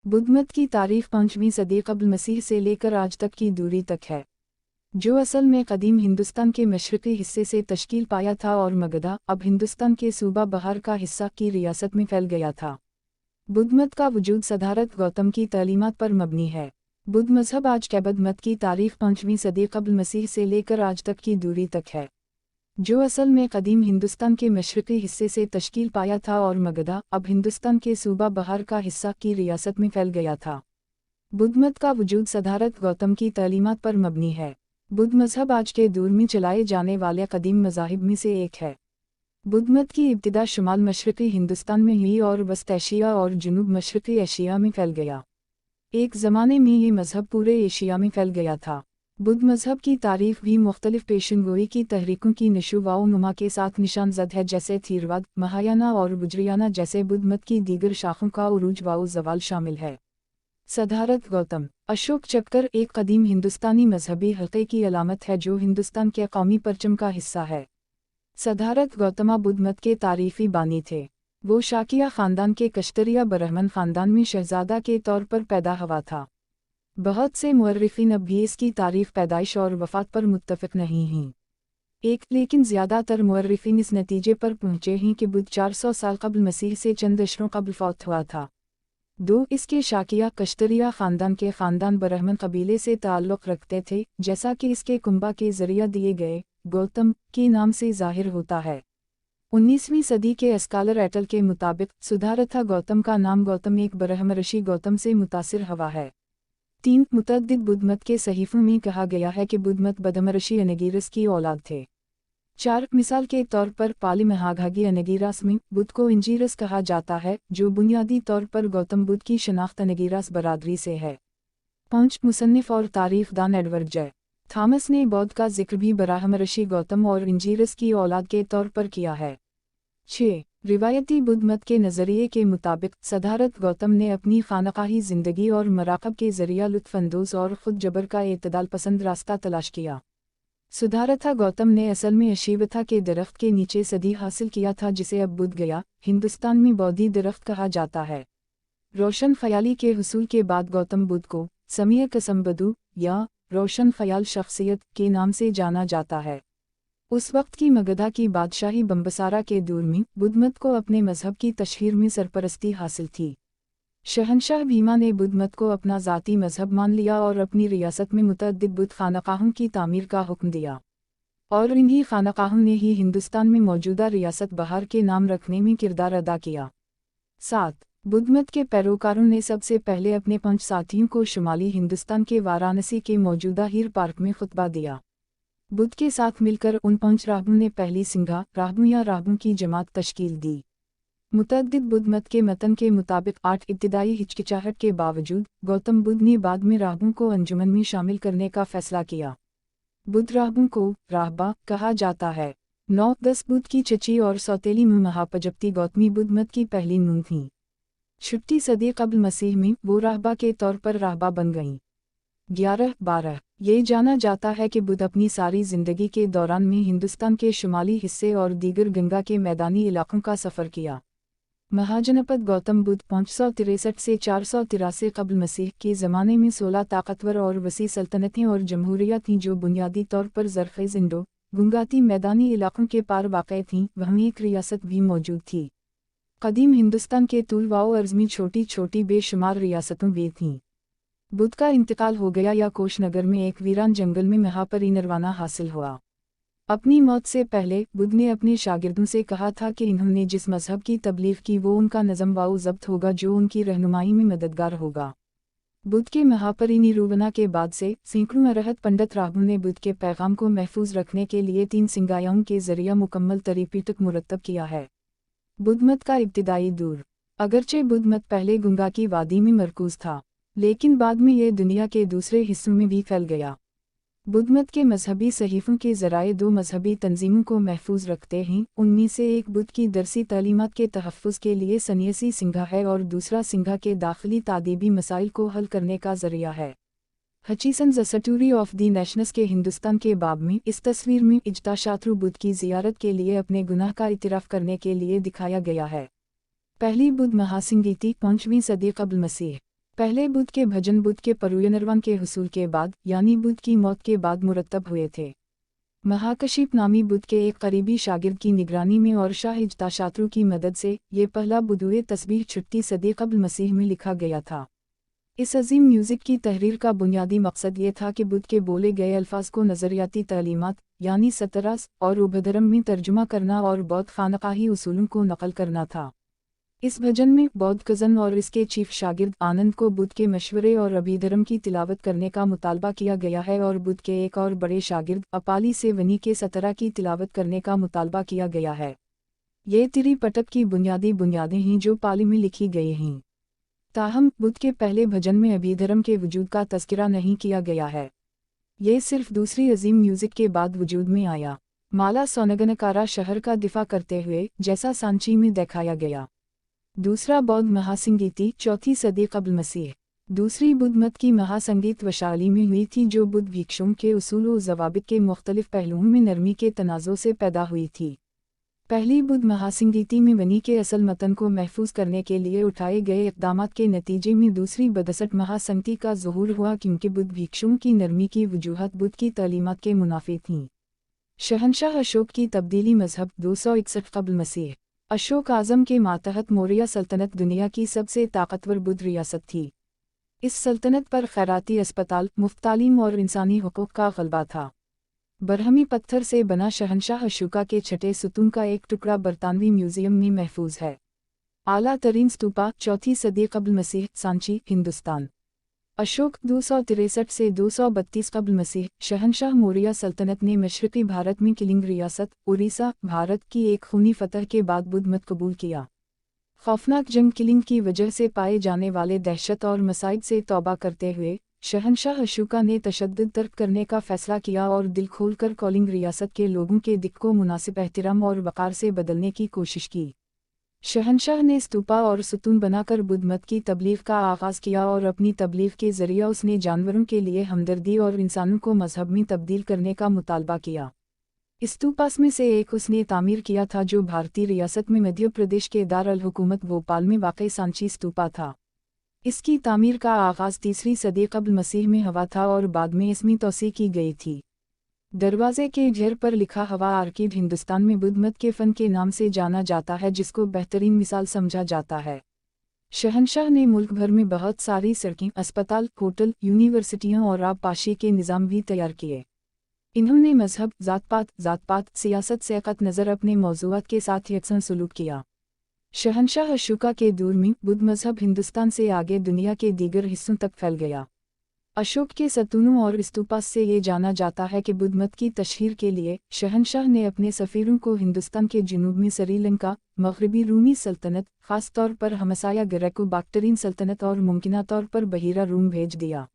बुद्ध मत की तारीख 5वीं सदी कब्ल मसीह से लेकर आज तक की दूरी तक है, जो असल में कदीम हिंदुस्तान के मशरक़ी हिस्से से तश्कील पाया था और मगधा अब हिंदुस्तान के सूबा बहार का हिस्सा की रियासत में फैल गया था। बुद्ध मत का वजूद सदारत गौतम की तालीमात पर मबनी है। बुद्ध मज़हब आज के बुद्ध मत की तारीख 5वीं सदी कब्ल मसीह से लेकर आज तक की दूरी तक है, जो असल में कदीम हिंदुस्तान के मशरक़ी हिस्से से तश्कील पाया था और मगधा अब हिंदुस्तान के सूबा बहार का हिस्सा की रियासत में फैल गया था। बुद्ध मत का वजूद सदारत गौतम की तालीमात पर मबनी है। बुद्ध मज़हब आज के दौर में चलाए जाने वाले कदीम मज़ाहिब में से एक है। बुद्ध मत की इब्तिदा शुमाल मशरक़ी हिंदुस्तान में हुई और वस्त एशिया और जुनूब मशरक़ी एशिया में फैल गया। एक ज़माने में ये मज़हब पूरे एशिया में फैल गया था। बुद्ध मज़हब की तारीफ़ भी मुख्तलिफ़ पेशनगोई की तहरीकों की नशो नुमा के साथ निशान ज़द है, जैसे थीरवाद, महायाना और वज्रयाना जैसे बुद्ध मत की दीगर शाखों का उरूज व ज़वाल शामिल है। सदारत गौतम अशोक चक्र एक कदीम हिंदुस्तानी मजहबी हल्के की अलामत है जो हिंदुस्तान के कौमी परचम का हिस्सा है। सदारत गौतमा बुद्ध मत के तारीफ़ी बानी थे। वो शाकिया ख़ानदान के कश्तरिया ब्रह्मन ख़ानदान में शहज़ादा के तौर पर पैदा हुआ था। बहुत से मुअर्रिखीन अब भी इसकी तारीफ़ पैदाइश और वफ़ात पर मुत्तफ़िक़ नहीं हैं। लेकिन ज़्यादातर मुअर्रिखीन इस नतीजे पर पहुँचे हैं कि बुद्ध 400 साल कब्ल मसीह से चंद अशरों कब्ल फौत हुआ था। इसके शाकिया कश्तरिया ख़ानदान के ख़ानदान ब्रह्मन कबीले से ताल्लुक़ रखते थे, जैसा कि इसके कुंबा के ज़रिया दिए गए गौतम के नाम से ज़ाहिर होता है। 19वीं सदी के स्कॉलर एटल के मुताबिक सुधारथा गौतम का नाम गौतम एक ब्रह्मर्षि गौतम से मुतासिर हुआ है। 3 मुतअद्दिद बुद्ध मत के सहीफ़ों में कहा गया है कि बुद्ध मत ब्रह्मर्षि अनगीरस की औलाद थे। 4 मिसाल के तौर पर पाली महाघागी अनगीरास में बुद्ध को इंजीरस कहा जाता है, जो बुनियादी तौर पर गौतम बुद्ध की शनाख्त अनगीरास बरादरी से है। 5 मुसन्निफ़ और तारीख़ दान एडवर्ड जे थॉमस ने बौद्ध का जिक्र भी ब्रह्मर्षि गौतम और इंजीरस की औलाद के तौर पर किया है। 6 रिवायती बुद्ध मत के नज़रिए के मुताबिक सदारत गौतम ने अपनी खानकाही ज़िंदगी और मराक़ब के ज़रिया लुत्फ़अंदोज़ और ख़ुद जबर का एतदाल पसंद रास्ता तलाश किया। सुधारथा गौतम ने असल में अशीवथा के दरख्त के नीचे सदी हासिल किया था, जिसे अब बुद्ध गया हिंदुस्तान में बौद्धि दरख्त कहा जाता है। रोशन ख़याली के हुसूल के बाद गौतम बुद्ध को समीय कसमबदू या रोशन ख़याल शख्सियत के नाम से जाना जाता है। उस वक्त की मगधा की बादशाही बम्बसारा के दौर में बुद्ध मत को अपने मज़हब की तशहीर में सरपरस्ती हासिल थी। शहंशाह भीमा ने बुद्ध मत को अपना ज़ाती मज़हब मान लिया और अपनी रियासत में मुतअद्दिद बुद्ध खानकाहों की तामीर का हुक्म दिया, और इन्हीं खानकाहों ने ही हिंदुस्तान में मौजूदा रियासत बहार के नाम रखने में किरदार अदा किया। 7 बुद्ध मत के पैरोकारों ने सबसे पहले अपने 5 साथियों को शुमाली हिंदुस्तान के वाराणसी के मौजूदा हीर पार्क में खुतबा दिया। बुद्ध के साथ मिलकर उन 5 राहबों ने पहली सिंघा राहबों या राहबों की जमात तश्कील दी। मुतअद्दिद बुद्ध मत के मतन के मुताबिक 8 इब्तिदाई हिचकिचाहट के बावजूद गौतम बुद्ध ने बाद में राहबों को अंजुमन में शामिल करने का फैसला किया। बुद्ध राहबों को राहबा कहा जाता है। 9-10 बुद्ध की चची और सौतेली मुँह महापजप्ती गौतमी बुद्ध मत की पहली नून थीं। 6वीं सदी कब्ल मसीह में वो राहबा के तौर पर राहबा बन गईं। 11-12 ये जाना जाता है कि बुद्ध अपनी सारी ज़िंदगी के दौरान में हिंदुस्तान के शुमाली हिस्से और दीगर गंगा के मैदानी इलाकों का सफ़र किया। महाजनपद गौतम बुद्ध 563 से 483 कब्ल मसीह के ज़माने में 16 ताकतवर और वसी सल्तनतें और जमहूरियाँ थीं, जो बुनियादी तौर पर ज़रख़ेज़ इंडो गुंगाती मैदानी इलाकों के पार वाक़ई थीं। वहीं एक रियासत भी मौजूद थी। कदीम हिंदुस्तान के तूल व अर्ज़ में छोटी छोटी बेशुमार रियासतों भी थीं। बुद्ध का इंतकाल हो गया या कोशनगर में एक वीरान जंगल में महापरिनिर्वाण हासिल हुआ। अपनी मौत से पहले बुद्ध ने अपने शागिर्दों से कहा था कि इन्होंने जिस मज़हब की तबलीग की वो उनका नज़म व ज़ब्त होगा, जो उनकी रहनुमाई में मददगार होगा। बुद्ध के महापरिनिर्वाण के बाद से सैकड़ों अरहत पंडित राहबों ने बुद्ध के पैगाम को महफूज रखने के लिए 3 सिंगायाओं के ज़रिया मुकम्मल त्रिपिटक मुरत्तब किया है। बुद्ध मत का इब्तिदाई दौर अगरचे बुद्ध मत पहले गुंगा की वादी में मरकूज़ था, लेकिन बाद में ये दुनिया के दूसरे हिस्सों में भी फैल गया। बुद्ध मत के मजहबी सहीफ़ों के ज़राए 2 मजहबी तंजीमों को महफूज रखते हैं। उनमें से एक बुद्ध की दरसी तालीमात के तहफ़्फ़ुज़ के लिए सन्यासी सिंघा है और दूसरा सिंघा के दाखिली तादीबी मसाइल को हल करने का ज़रिया है। Hutchison the story of the nations के हिंदुस्तान के बाब में इस तस्वीर में इज्ताशात्रु बुद्ध की ज़ियारत के लिए अपने गुनाह का इतराफ़ करने के लिए दिखाया गया है। पहली बुद्ध महासिंगीति 5वीं सदी कब्ल मसीह। पहले बुद्ध के भजन बुद्ध के परिनिर्वाण के हुसूल के बाद यानी बुद्ध की मौत के बाद मुरतब हुए थे। महाकशिप नामी बुद्ध के एक करीबी शागिर्द की निगरानी में और शाह इज्ताशात्रु की मदद से ये पहला बुदुए तस्बीह 6वीं सदी कब्ल मसीह में लिखा गया था। इस अजीम म्यूज़िक की तहरीर का बुनियादी मकसद ये था कि बुद्ध के बोले गए अल्फाज को नज़रियाती तालीमात यानी सतरास और उभधर्म में तर्जुमा करना और बौद्ध खानकाही उसूलों को नकल करना था। इस भजन में बौद्ध कज़न और इसके चीफ शागिर्द आनंद को बुद्ध के मशवरे और अभिधर्म की तिलावत करने का मुतालबा किया गया है और बुद्ध के एक और बड़े शागिर्द अपाली से वनी के सतरा की तिलावत करने का मुतालबा किया गया है। ये त्रिपिटक की बुनियादी बुनियादें हैं जो पाली में लिखी गई हैं। ताहम बुद्ध के पहले भजन में अभिधर्म के वजूद का तज़किरा नहीं किया गया है। ये सिर्फ दूसरी अजीम म्यूज़िक के बाद वजूद में आया। माला सोनगनकारा शहर का दिफा करते हुए जैसा सांची में दिखाया गया। दूसरा बौद्ध महासंगीति 4वीं सदी कब्ल मसीह। दूसरी बुद्ध मत की महासंगीत वशाली में हुई थी जो बुद्ध भिक्षुओं के उसूल व ज़वाबित के मुख्तलिफ पहलुओं में नरमी के तनाज़ो से पैदा हुई थी। पहली बुद्ध महासंगीति में वनी के असल मतन को महफूज करने के लिए उठाए गए इक़दामात के नतीजे में दूसरी बदसट महासंगीति का ज़ुहूर हुआ क्योंकि बुद्ध भिक्षुओं की नरमी की वजूहत बुद्ध की तालीमात के मुनाफी थीं। शहनशाह अशोक की तब्दीली मजहब 261 कब्ल मसीह। अशोक आज़म के मातहत मौर्य सल्तनत दुनिया की सबसे ताकतवर बुद्ध रियासत थी। इस सल्तनत पर खैराती अस्पताल, मुफ्त तालीम और इंसानी हुकूक़ का ग़लबा था। बरहमी पत्थर से बना शहनशाह अशोका के छठे सुतून का एक टुकड़ा बरतानवी म्यूज़ियम में महफूज है। आला तरीन स्तूपा 4वीं सदी कब्ल मसीह, सांची, हिंदुस्तान। अशोक 263 से 232 कब्ल मसीह। शहनशाह मौर्य सल्तनत ने मशरक़ी भारत में किलिंग रियासत, उड़ीसा, भारत की एक खूनी फतह के बाद बुद्ध मत कबूल किया। खौफनाक जंग किलिंग की वजह से पाए जाने वाले दहशत और मसाइब से तौबा करते हुए शहनशाह अशोका ने तशद्दुद तर्क करने का फ़ैसला किया और दिल खोलकर कलिंग रियासत के लोगों के दिल को मुनासिब एहतराम और वक़ार से बदलने की कोशिश की। शहनशाह ने स्तूपा और सुतून बनाकर बुद्ध मत की तबलीग का आगाज़ किया और अपनी तबलीग के ज़रिए उसने जानवरों के लिए हमदर्दी और इंसानों को मजहब में तब्दील करने का मुतालबा किया। स्तूपास में से एक उसने तामीर किया था जो भारतीय रियासत में मध्य प्रदेश के दार अल हुकूमत भोपाल में वाक़ई सांची स्तूपा था। इसकी तामीर का आगाज़ 3री सदी कब्ल मसीह में हुआ था और बाद में इसमें तौसी की गई थी। दरवाज़े के ढेर पर लिखा हवा आर्किड हिंदुस्तान में बुद्ध मत के फ़न के नाम से जाना जाता है जिसको बेहतरीन मिसाल समझा जाता है। शहनशाह ने मुल्क भर में बहुत सारी सड़कें, अस्पताल, होटल, यूनिवर्सिटियाँ और आबपाशी के निज़ाम भी तैयार किए। इन्होंने मजहब, ज़ात-पात, सियासत से क़त नज़र अपने मौज़ूआत के साथ यकसन सलूक किया। शहनशाह अशोका के दौर में बुद्ध मजहब हिंदुस्तान से आगे दुनिया के दीगर हिस्सों तक फैल गया। अशोक के सतूनों और स्तूपास से ये जाना जाता है कि बुद्ध मत की तशहीर के लिए शहनशाह ने अपने सफ़ीरों को हिंदुस्तान के जनूब में श्रीलंका, मग़रिबी रूमी सल्तनत, ख़ास तौर पर हमसाया ग्रेको बक्ट्रियन सल्तनत और मुमकिना तौर पर बहीरा रूम भेज दिया।